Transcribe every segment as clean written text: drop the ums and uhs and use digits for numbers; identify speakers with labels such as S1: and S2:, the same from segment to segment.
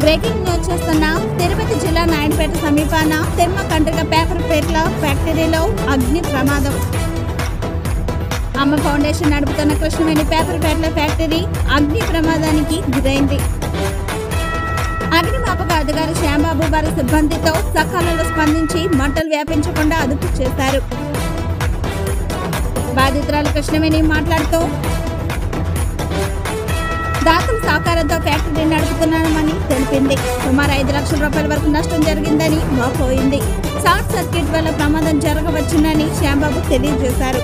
S1: Breaking news చూస్తున్న తిరుపతి జిల్లా నాయుడుపేట సమీపాన తిమ్మ కండ్రిక పేపర్ ప్లేట్ల ఫ్యాక్టరీలో అగ్ని ప్రమాదం. అమ్మ ఫౌండేషన్ నడుపుతున్న కృష్ణవేణి పేపర్ ప్లేట్ల ఫ్యాక్టరీ అగ్ని ప్రమాదానికి గురైంది. అగ్నిమాపక అధికారి శ్యాంబాబు వారి సిబ్బందితో సకాలంలో స్పందించి మంటలు వ్యాపించకుండా అదుపు చేశారు. బాధితురాలు కృష్ణవేణి మాట్లాడుతూ దాతల సహకారంతో ఫ్యాక్టరీ నడుపుతున్నామని తెలిపింది. సుమారు 5 లక్షల రూపాయల వరకు నష్టం జరిగిందని వాపోయింది. షార్ట్ సర్క్యూట్ వల్ల ప్రమాదం జరగవచ్చునని శ్యాంబాబు తెలియజేశారు.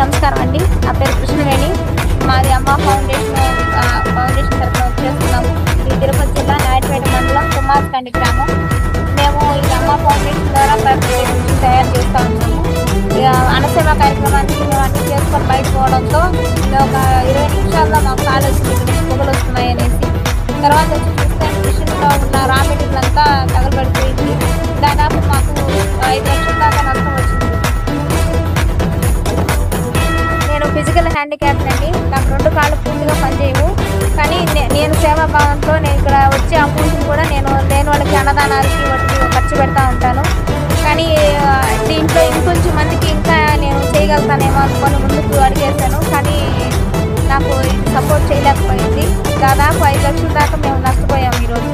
S2: నమస్కారం అండి. నా పేరు కృష్ణవేణి. మాది అమ్మ ఫౌండేషన్ తరఫున వచ్చేస్తున్నాము. ఇది తిరుపతి జిల్లా నాయుడుపేట మండలం కుమార్కండి గ్రామం. మేము ఈ అమ్మ ఫౌండేషన్ ద్వారా పేపర్ తయారు చేస్తూ ఉన్నాము. అన్నసేవ కార్యక్రమానికి మేము అన్ని చేసుకొని బయట పోవడంతో ఒక 20 నిమిషాల్లో మాకు కాలు వచ్చింది, పొగలు వస్తున్నాయి అనేసి. తర్వాత వచ్చి చూస్తే మిషన్లో ఉన్న రా మెటీరియల్ అంతా తగలబడిపోయింది. దాదాపు మాకు 5 లక్షల దాకా నష్టం వచ్చింది. ఫిజికల్ హ్యాండిక్యాప్ అండి. నాకు 2 కాళ్ళు పూర్తిగా పనిచేయవు. కానీ నేను సేవాభావంతో నేను ఇక్కడ వచ్చే అమౌంట్ని కూడా నేను లేని వాళ్ళకి అన్నదానాలకి వాటికి ఖర్చు పెడతా ఉంటాను. కానీ దీంట్లో ఇంకొంచెం మందికి ఇంకా నేను చేయగలుగుతానేమో అనుకొని ముందుకు అడిగేశాను. కానీ నాకు ఇది సపోర్ట్ చేయలేకపోయింది. దాదాపు 5 లక్షల దాకా మేము నష్టపోయాము ఈరోజు.